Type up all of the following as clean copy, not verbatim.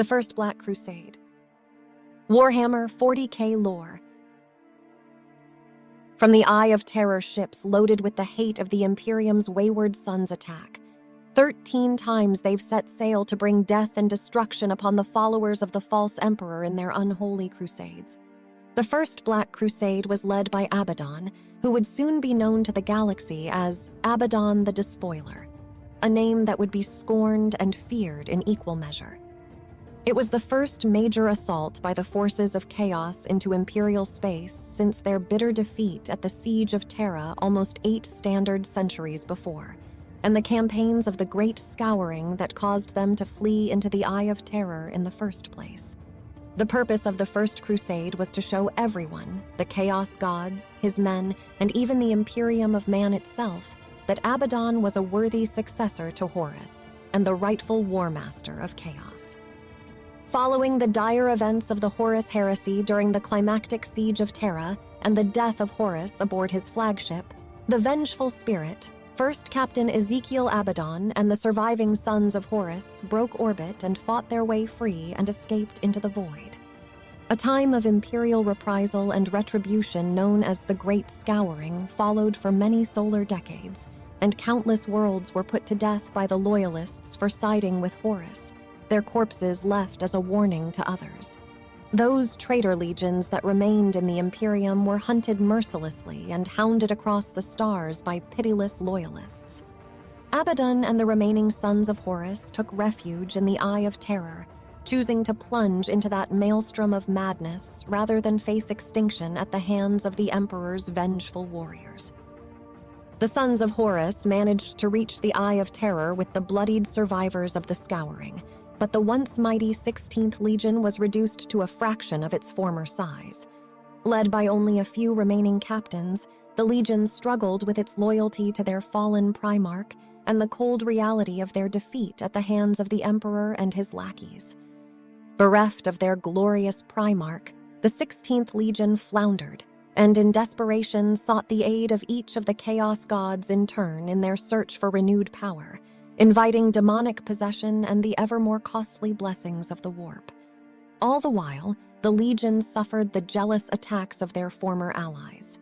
The First Black Crusade. Warhammer 40k lore. From the Eye of Terror ships loaded with the hate of the Imperium's wayward sons attack, 13 times they've set sail to bring death and destruction upon the followers of the false emperor in their unholy crusades. The First Black Crusade was led by Abaddon, who would soon be known to the galaxy as Abaddon the Despoiler, a name that would be scorned and feared in equal measure. It was the first major assault by the forces of chaos into Imperial space since their bitter defeat at the Siege of Terra almost 8 standard centuries before, and the campaigns of the Great Scouring that caused them to flee into the Eye of Terror in the first place. The purpose of the First Crusade was to show everyone, the Chaos Gods, his men, and even the Imperium of Man itself, that Abaddon was a worthy successor to Horus and the rightful war master of chaos. Following the dire events of the Horus heresy during the climactic Siege of Terra and the death of Horus aboard his flagship, the vengeful spirit, First Captain Ezekiel Abaddon and the surviving sons of Horus broke orbit and fought their way free and escaped into the void. A time of imperial reprisal and retribution known as the Great Scouring followed for many solar decades, and countless worlds were put to death by the Loyalists for siding with Horus, their corpses left as a warning to others. Those traitor legions that remained in the Imperium were hunted mercilessly and hounded across the stars by pitiless Loyalists. Abaddon and the remaining sons of Horus took refuge in the Eye of Terror, choosing to plunge into that maelstrom of madness rather than face extinction at the hands of the Emperor's vengeful warriors. The sons of Horus managed to reach the Eye of Terror with the bloodied survivors of the Scouring, but the once mighty 16th Legion was reduced to a fraction of its former size. Led by only a few remaining captains, the Legion struggled with its loyalty to their fallen Primarch and the cold reality of their defeat at the hands of the Emperor and his lackeys. Bereft of their glorious Primarch, the 16th Legion floundered, and in desperation sought the aid of each of the Chaos Gods in turn in their search for renewed power, inviting demonic possession and the ever more costly blessings of the warp. All the while, the Legion suffered the jealous attacks of their former allies.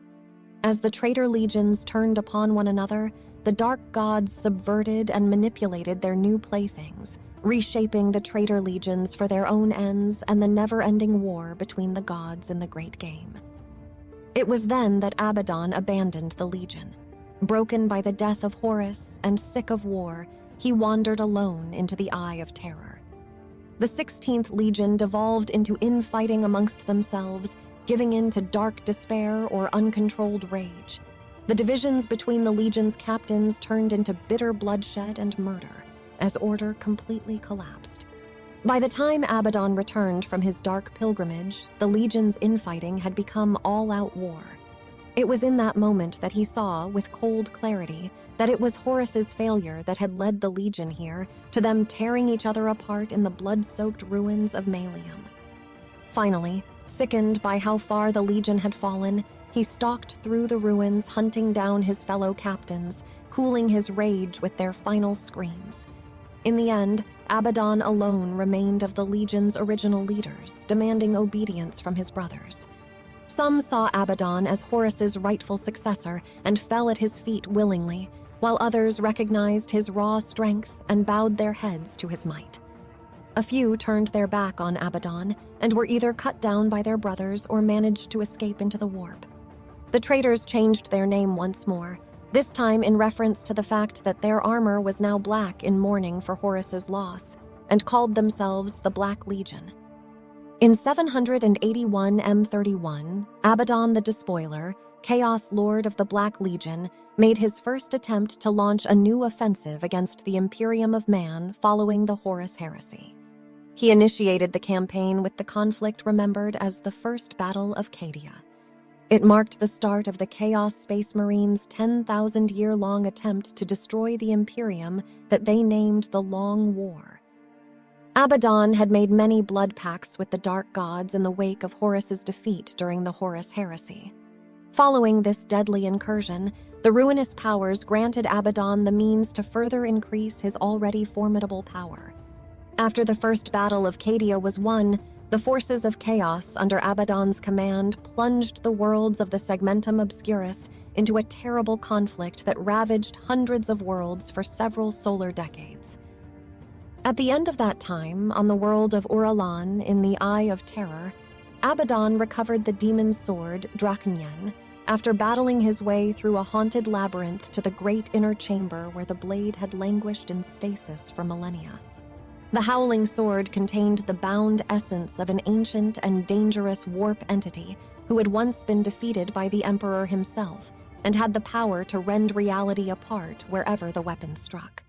As the traitor legions turned upon one another, the dark gods subverted and manipulated their new playthings, reshaping the traitor legions for their own ends and the never-ending war between the gods in the Great Game. It was then that Abaddon abandoned the Legion. Broken by the death of Horus and sick of war, he wandered alone into the Eye of Terror. The 16th Legion devolved into infighting amongst themselves, giving in to dark despair or uncontrolled rage. The divisions between the Legion's captains turned into bitter bloodshed and murder, as order completely collapsed. By the time Abaddon returned from his dark pilgrimage, the Legion's infighting had become all-out war. It was in that moment that he saw, with cold clarity, that it was Horus's failure that had led the Legion here, to them tearing each other apart in the blood-soaked ruins of Malium. Finally, sickened by how far the Legion had fallen, he stalked through the ruins, hunting down his fellow captains, cooling his rage with their final screams. In the end, Abaddon alone remained of the Legion's original leaders, demanding obedience from his brothers. Some saw Abaddon as Horus's rightful successor and fell at his feet willingly, while others recognized his raw strength and bowed their heads to his might. A few turned their back on Abaddon and were either cut down by their brothers or managed to escape into the warp. The traitors changed their name once more, this time in reference to the fact that their armor was now black in mourning for Horus's loss, and called themselves the Black Legion. In 781 M31, Abaddon the Despoiler, Chaos Lord of the Black Legion, made his first attempt to launch a new offensive against the Imperium of Man following the Horus heresy. He initiated the campaign with the conflict remembered as the First Battle of Cadia. It marked the start of the Chaos Space Marines' 10,000-year-long attempt to destroy the Imperium that they named the Long War. Abaddon had made many blood pacts with the Dark Gods in the wake of Horus's defeat during the Horus heresy. Following this deadly incursion, the ruinous powers granted Abaddon the means to further increase his already formidable power. After the first battle of Cadia was won, the forces of chaos under Abaddon's command plunged the worlds of the Segmentum Obscurus into a terrible conflict that ravaged hundreds of worlds for several solar decades. At the end of that time, on the world of Uralan in the Eye of Terror, Abaddon recovered the demon sword Drakenyen after battling his way through a haunted labyrinth to the great inner chamber where the blade had languished in stasis for millennia. The Howling Sword contained the bound essence of an ancient and dangerous warp entity who had once been defeated by the Emperor himself and had the power to rend reality apart wherever the weapon struck.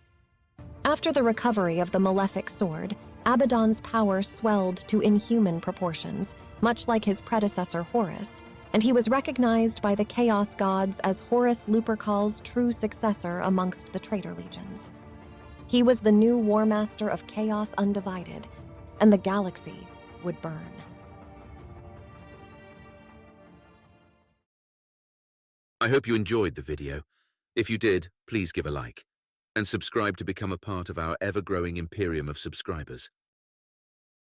After the recovery of the malefic sword, Abaddon's power swelled to inhuman proportions, much like his predecessor Horus, and he was recognized by the Chaos Gods as Horus Lupercal's true successor amongst the traitor legions. He was the new War Master of Chaos Undivided, and the galaxy would burn. I hope you enjoyed the video. If you did, please give a like, and subscribe to become a part of our ever-growing Imperium of subscribers.